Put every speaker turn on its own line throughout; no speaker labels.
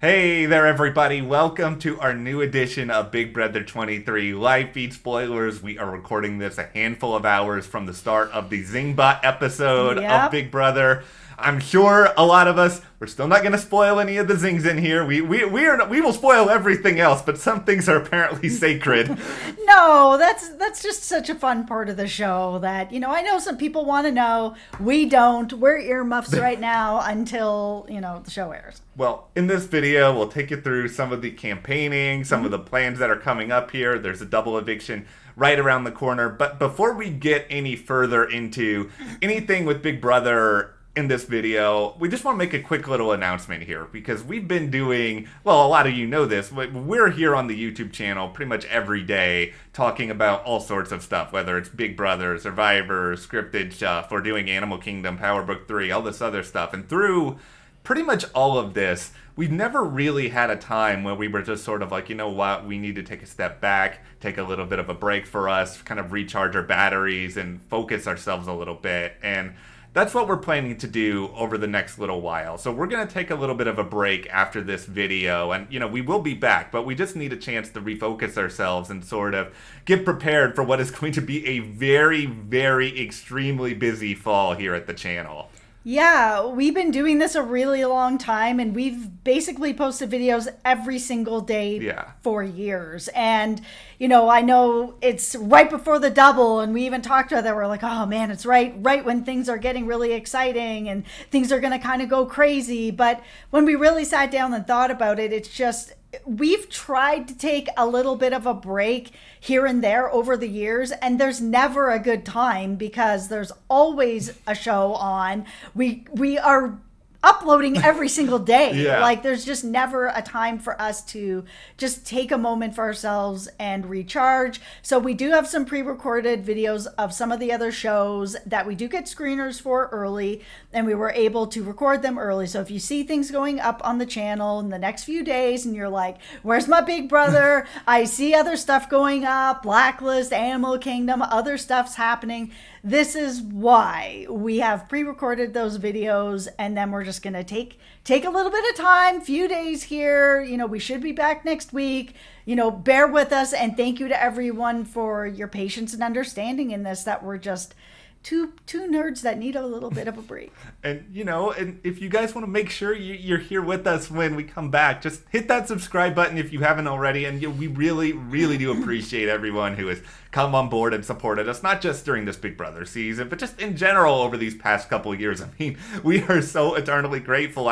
Hey there, everybody. Welcome to our new edition of Big Brother 23 live feed spoilers. We are recording this a handful of hours from the start of the Zingbot episode of
Yep.
Big Brother. I'm sure a lot of us, we're still not going to spoil any of the zings in here. We will spoil everything else, but some things are apparently sacred.
No, that's just such a fun part of the show that, I know some people want to know. We don't. We're earmuffs right now until, the show airs.
Well, in this video, we'll take you through some of the campaigning, some of the plans that are coming up here. There's a double eviction right around the corner. But before we get any further into anything with Big Brother in this video, we just want to make a quick little announcement here because we've been doing, well, a lot of you know this, but we're here on the YouTube channel pretty much every day talking about all sorts of stuff, whether it's Big Brother, Survivor, scripted stuff, or doing Animal Kingdom, Power Book 3, all this other stuff. And through pretty much all of this, we've never really had a time where we were just sort of like, you know what, we need to take a step back, take a little bit of a break for us, kind of recharge our batteries and focus ourselves a little bit. And that's what we're planning to do over the next little while. So we're going to take a little bit of a break after this video, and we will be back, but we just need a chance to refocus ourselves and sort of get prepared for what is going to be a very, very extremely busy fall here at the channel.
Yeah, we've been doing this a really long time, and we've basically posted videos every single day for years. And, I know it's right before the double, and we even talked about that. We're like, oh man, it's right when things are getting really exciting and things are going to kind of go crazy. But when we really sat down and thought about it, it's just, we've tried to take a little bit of a break here and there over the years, and there's never a good time because there's always a show on. We are uploading every single day.
Yeah.
Like there's just never a time for us to just take a moment for ourselves and recharge. So we do have some pre-recorded videos of some of the other shows that we do get screeners for early, and we were able to record them early. So if you see things going up on the channel in the next few days and you're like, where's my Big Brother? I see other stuff going up, Blacklist, Animal Kingdom, other stuff's happening. This is why we have pre-recorded those videos, and then we're just going to take a little bit of time, few days here. We should be back next week. Bear with us, and thank you to everyone for your patience and understanding in this, that we're just two nerds that need a little bit of a break.
And and if you guys want to make sure you're here with us when we come back, just hit that subscribe button if you haven't already. And we really, really do appreciate everyone who has come on board and supported us, not just during this Big Brother season, but just in general over these past couple of years. I mean, we are so eternally grateful.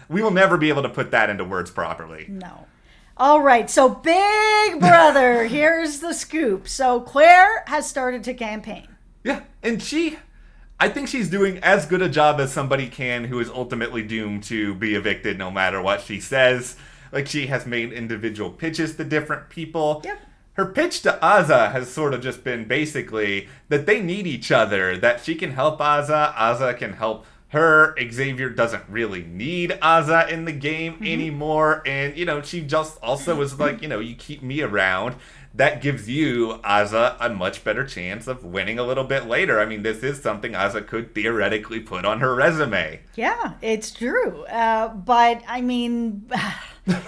We will never be able to put that into words properly.
No. All right, so Big Brother, here's the scoop. So Claire has started to campaign.
Yeah, and I think she's doing as good a job as somebody can who is ultimately doomed to be evicted no matter what she says. Like, she has made individual pitches to different people.
Yep.
Her pitch to Azza has sort of just been basically that they need each other, that she can help Azza, Azza can help her. Xavier doesn't really need Azza in the game anymore, and, she just also was like, you keep me around. That gives you, Azza, a much better chance of winning a little bit later. I mean, this is something Azza could theoretically put on her resume.
Yeah, it's true. But, I mean,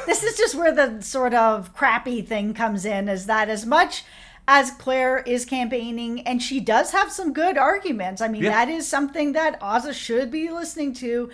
this is just where the sort of crappy thing comes in, is that as much as Claire is campaigning, and she does have some good arguments. I mean, that is something that Azza should be listening to.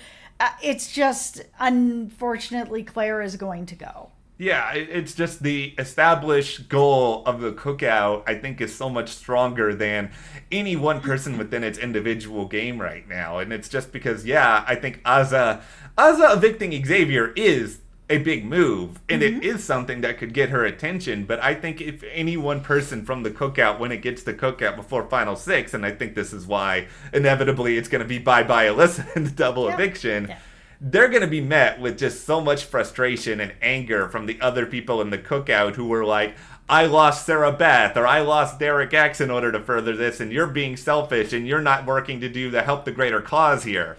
It's just, unfortunately, Claire is going to go.
Yeah, it's just the established goal of the cookout, I think, is so much stronger than any one person within its individual game right now. And it's just because, I think Azza evicting Xavier is a big move, and it is something that could get her attention. But I think if any one person from the cookout, when it gets to cookout before Final Six, and I think this is why inevitably it's going to be bye-bye Alyssa in the double eviction, they're going to be met with just so much frustration and anger from the other people in the cookout who were like, I lost Sarah Beth, or I lost Derek X in order to further this, and you're being selfish, and you're not working to help the greater cause here.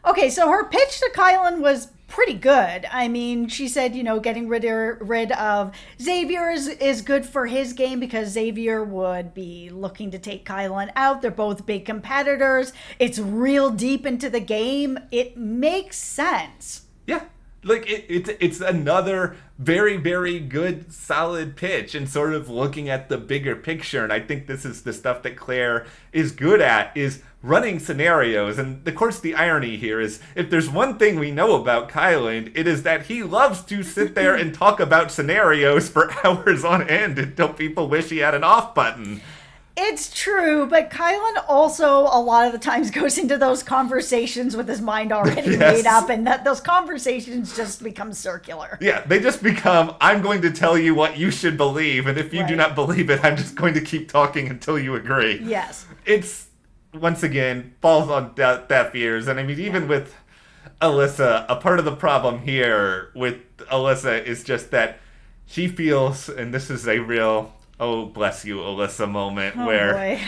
Okay, so her pitch to Kylan was pretty good. I mean, she said, getting rid of Xavier is good for his game because Xavier would be looking to take Kylan out. They're both big competitors. It's real deep into the game. It makes sense.
Yeah. like it's another very, very good, solid pitch, and sort of looking at the bigger picture. And I think this is the stuff that Claire is good at, is running scenarios. And of course, the irony here is, if there's one thing we know about Kylan, it is that he loves to sit there and talk about scenarios for hours on end until people wish he had an off button.
It's true, but Kylan also a lot of the times goes into those conversations with his mind already made up, and that those conversations just become circular.
Yeah, they just become, I'm going to tell you what you should believe, and if you do not believe it, I'm just going to keep talking until you agree.
Yes.
It's, once again, falls on deaf ears, and I mean, even with Alyssa, a part of the problem here with Alyssa is just that she feels, and this is a real... oh, bless you, Alyssa moment where
boy.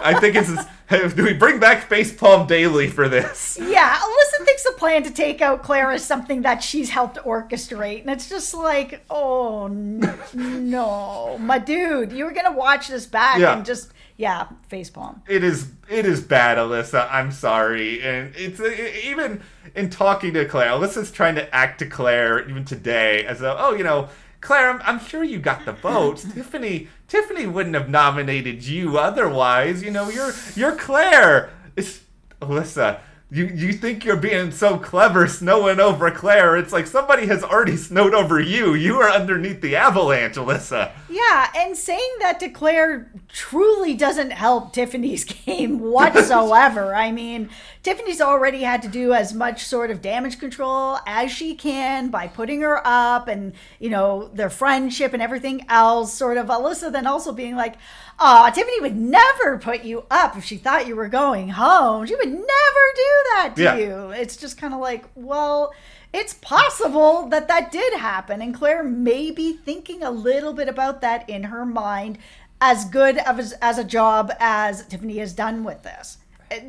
I think it's, do we bring back Facepalm Daily for this?
Yeah, Alyssa thinks the plan to take out Claire is something that she's helped orchestrate. And it's just like, oh, no. My dude, you were going to watch this back and just, facepalm.
It is bad, Alyssa. I'm sorry. And it's even in talking to Claire, Alyssa's trying to act to Claire even today as though, oh, you know, Claire, I'm sure you got the votes. Tiffany wouldn't have nominated you otherwise. You know, you're Claire. It's Alyssa. You think you're being so clever snowing over Claire. It's like somebody has already snowed over you. You are underneath the avalanche, Alyssa.
Yeah, and saying that to Claire truly doesn't help Tiffany's game whatsoever. I mean, Tiffany's already had to do as much sort of damage control as she can by putting her up and, you know, their friendship and everything else. Sort of Alyssa then also being like, oh, Tiffany would never put you up if she thought you were going home. She would never do that to you. It's just kind of like, well, it's possible that did happen. And Claire may be thinking a little bit about that in her mind, as good as a job as Tiffany has done with this.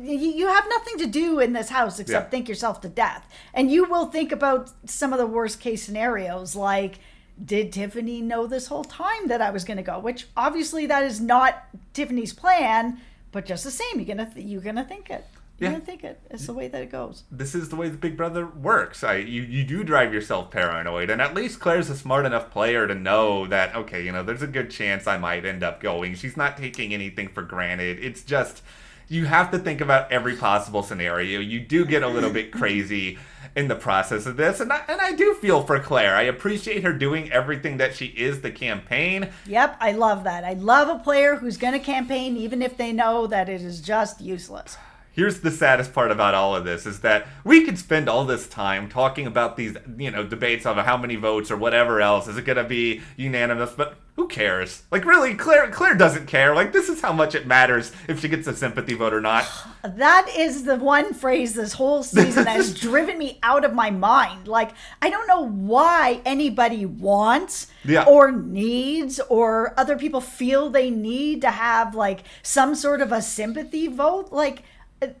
You have nothing to do in this house except think yourself to death. And you will think about some of the worst case scenarios, like, did Tiffany know this whole time that I was going to go? Which obviously that is not Tiffany's plan, but just the same, you're gonna think it. You're gonna think it. It's the way that it goes.
This is the way the Big Brother works. You do drive yourself paranoid, and at least Claire's a smart enough player to know that, okay, you know, there's a good chance I might end up going. She's not taking anything for granted. It's just, you have to think about every possible scenario. You do get a little bit crazy in the process of this, and I do feel for Claire. I appreciate her doing everything that she is the campaign.
Yep, I love that. I love a player who's going to campaign even if they know that it is just useless.
Here's the saddest part about all of this is that we could spend all this time talking about these, you know, debates of how many votes or whatever else. Is it going to be unanimous? But who cares? Like, really, Claire doesn't care. Like, this is how much it matters if she gets a sympathy vote or not.
That is the one phrase this whole season that has driven me out of my mind. Like, I don't know why anybody wants or needs or other people feel they need to have, like, some sort of a sympathy vote. Like,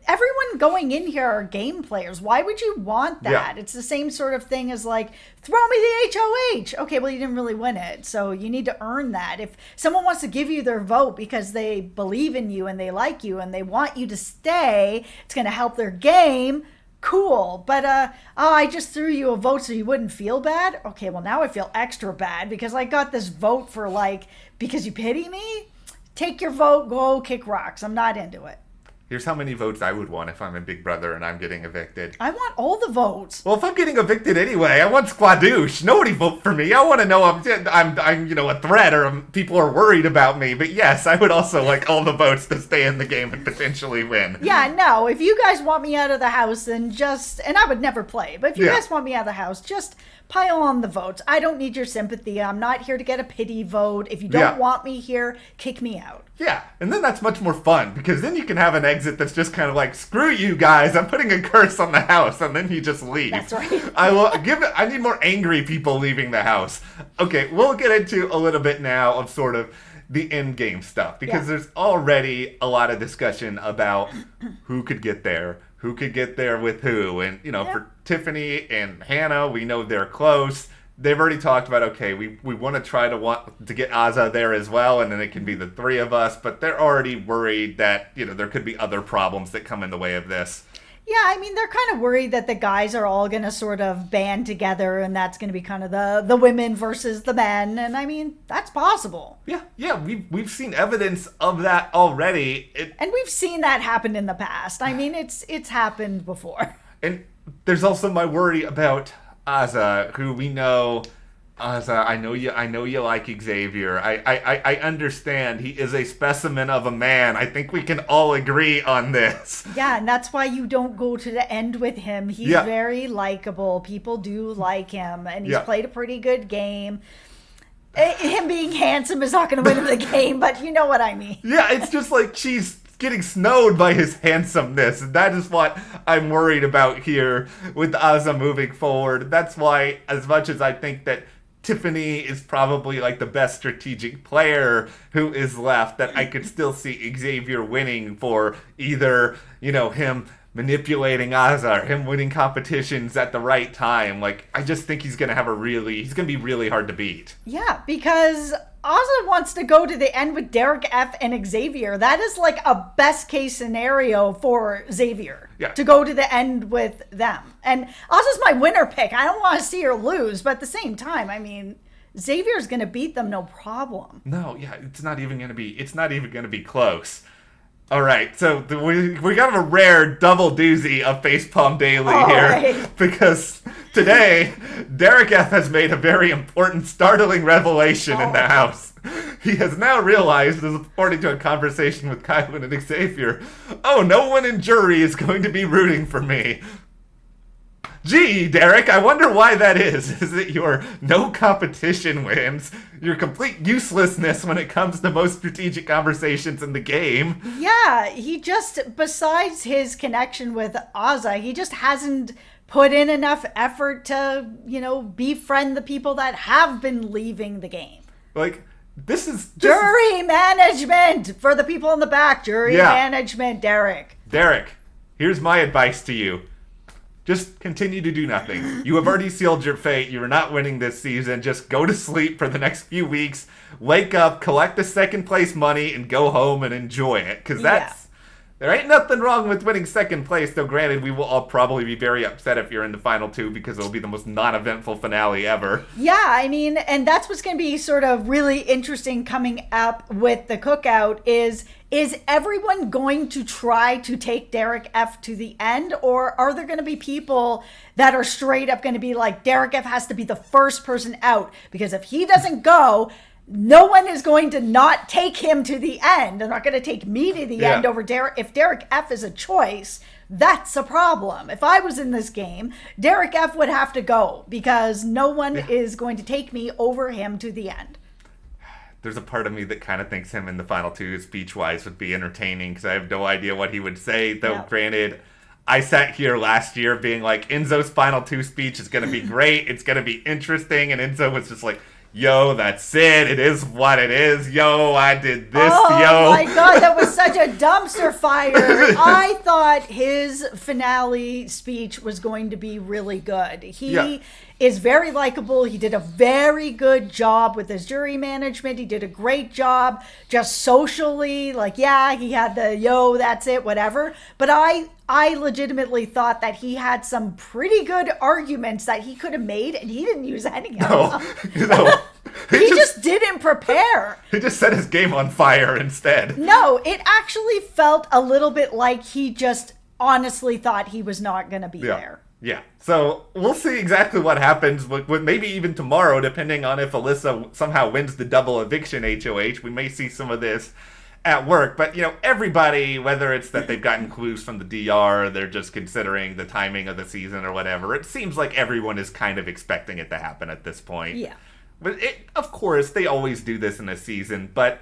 everyone going in here are game players. Why would you want that? It's the same sort of thing as like, throw me the HOH. Okay, well, you didn't really win it, so you need to earn that. If someone wants to give you their vote because they believe in you and they like you and they want you to stay, it's going to help their game, cool. But, I just threw you a vote so you wouldn't feel bad? Okay, well, now I feel extra bad because I got this vote for, like, because you pity me? Take your vote, go kick rocks. I'm not into it.
Here's how many votes I would want if I'm in Big Brother and I'm getting evicted.
I want all the votes.
Well, if I'm getting evicted anyway, I want squadoosh. Nobody vote for me. I want to know I'm you know, a threat or people are worried about me. But yes, I would also like all the votes to stay in the game and potentially win.
Yeah, no. If you guys want me out of the house, then and I would never play. But if you guys want me out of the house, just pile on the votes. I don't need your sympathy. I'm not here to get a pity vote. If you don't want me here, kick me out.
Yeah, and then that's much more fun, because then you can have an exit that's just kind of like, screw you guys, I'm putting a curse on the house, and then you just leave.
That's right.
I need more angry people leaving the house. Okay, we'll get into a little bit now of sort of the Endgame stuff, because there's already a lot of discussion about who could get there with who, and, you know, for Tiffany and Hannah, we know they're close. They've already talked about, okay, we want to get Azza there as well, and then it can be the three of us, but they're already worried that, you know, there could be other problems that come in the way of this.
Yeah, I mean, they're kind of worried that the guys are all going to sort of band together and that's going to be kind of the women versus the men. And I mean, that's possible.
Yeah, we've seen evidence of that already.
And we've seen that happen in the past. I mean, it's happened before.
And there's also my worry about Azza, who we know. Azza, I know you like Xavier. I understand he is a specimen of a man. I think we can all agree on this.
Yeah, and that's why you don't go to the end with him. He's very likable. People do like him, and he's played a pretty good game. Him being handsome is not going to win him the game, but you know what I mean.
Yeah, it's just like she's getting snowed by his handsomeness. And that is what I'm worried about here with Azza moving forward. That's why, as much as I think that Tiffany is probably like the best strategic player who is left, that I could still see Xavier winning for either, him manipulating Azza or him winning competitions at the right time. Like, I just think he's going to be really hard to beat.
Yeah, because Azza wants to go to the end with Derek F and Xavier. That is like a best case scenario for Xavier to go to the end with them. And Azza's my winner pick. I don't want to see her lose, but at the same time, I mean, Xavier's going to beat them no problem.
No, yeah, it's not even going to be close. All right, so we got a rare double doozy of Facepalm Daily here. Right. Because today, Derek F has made a very important, startling revelation in the house. He has now realized, as according to a conversation with Kylan and Xavier, no one in jury is going to be rooting for me. Gee, Derek, I wonder why that is. Is it your no competition wins, your complete uselessness when it comes to most strategic conversations in the game?
Yeah, he just, besides his connection with Azza, he just hasn't put in enough effort to, befriend the people that have been leaving the game.
Like, this is...
Jury management! For the people in the back, jury management, Derek.
Derek, here's my advice to you. Just continue to do nothing. You have already sealed your fate. You are not winning this season. Just go to sleep for the next few weeks. Wake up, collect the second place money, and go home and enjoy it. Because there ain't nothing wrong with winning second place. Though granted, we will all probably be very upset if you're in the final two because it'll be the most non-eventful finale ever.
Yeah, I mean, and that's what's going to be sort of really interesting coming up with the cookout is everyone going to try to take Derek F to the end, or are there going to be people that are straight up going to be like, Derek F has to be the first person out, because if he doesn't go, no one is going to not take him to the end. They're not going to take me to the end over Derek. If Derek F is a choice, that's a problem. If I was in this game, Derek F would have to go because no one is going to take me over him to the end.
There's a part of me that kind of thinks him in the final two, speech-wise, would be entertaining because I have no idea what he would say. Though, granted, I sat here last year being like, Enzo's final two speech is going to be great. It's going to be interesting. And Enzo was just like, yo, that's it. It is what it is. Yo, I did this.
Oh my God, that was such a dumpster fire. I thought his finale speech was going to be really good. He is very likable. He did a very good job with his jury management. He did a great job just socially. Like, he had the yo, that's it, whatever. But I legitimately thought that he had some pretty good arguments that he could have made, and he didn't use any of them.
No.
He just didn't prepare.
He just set his game on fire instead.
No, it actually felt a little bit like he just honestly thought he was not going to be there.
Yeah, so we'll see exactly what happens with maybe even tomorrow, depending on if Alyssa somehow wins the double eviction HOH. We may see some of this at work, but everybody, whether it's that they've gotten clues from the DR, they're just considering the timing of the season or whatever, it seems like everyone is kind of expecting it to happen at this point.
Yeah.
But of course, they always do this in a season, but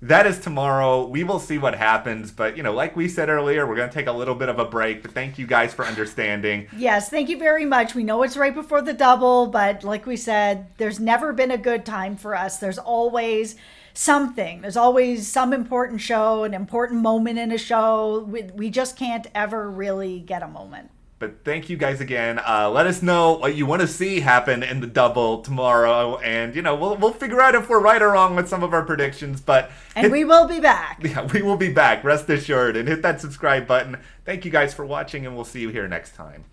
that is tomorrow. We will see what happens. But, like we said earlier, we're going to take a little bit of a break. But thank you guys for understanding.
Yes, thank you very much. We know it's right before the double, but like we said, there's never been a good time for us. There's always something. There's always some important show, an important moment in a show. We just can't ever really get a moment.
But thank you guys again. Let us know what you want to see happen in the double tomorrow, and we'll figure out if we're right or wrong with some of our predictions.
We will be back.
Yeah, we will be back. Rest assured, and hit that subscribe button. Thank you guys for watching, and we'll see you here next time.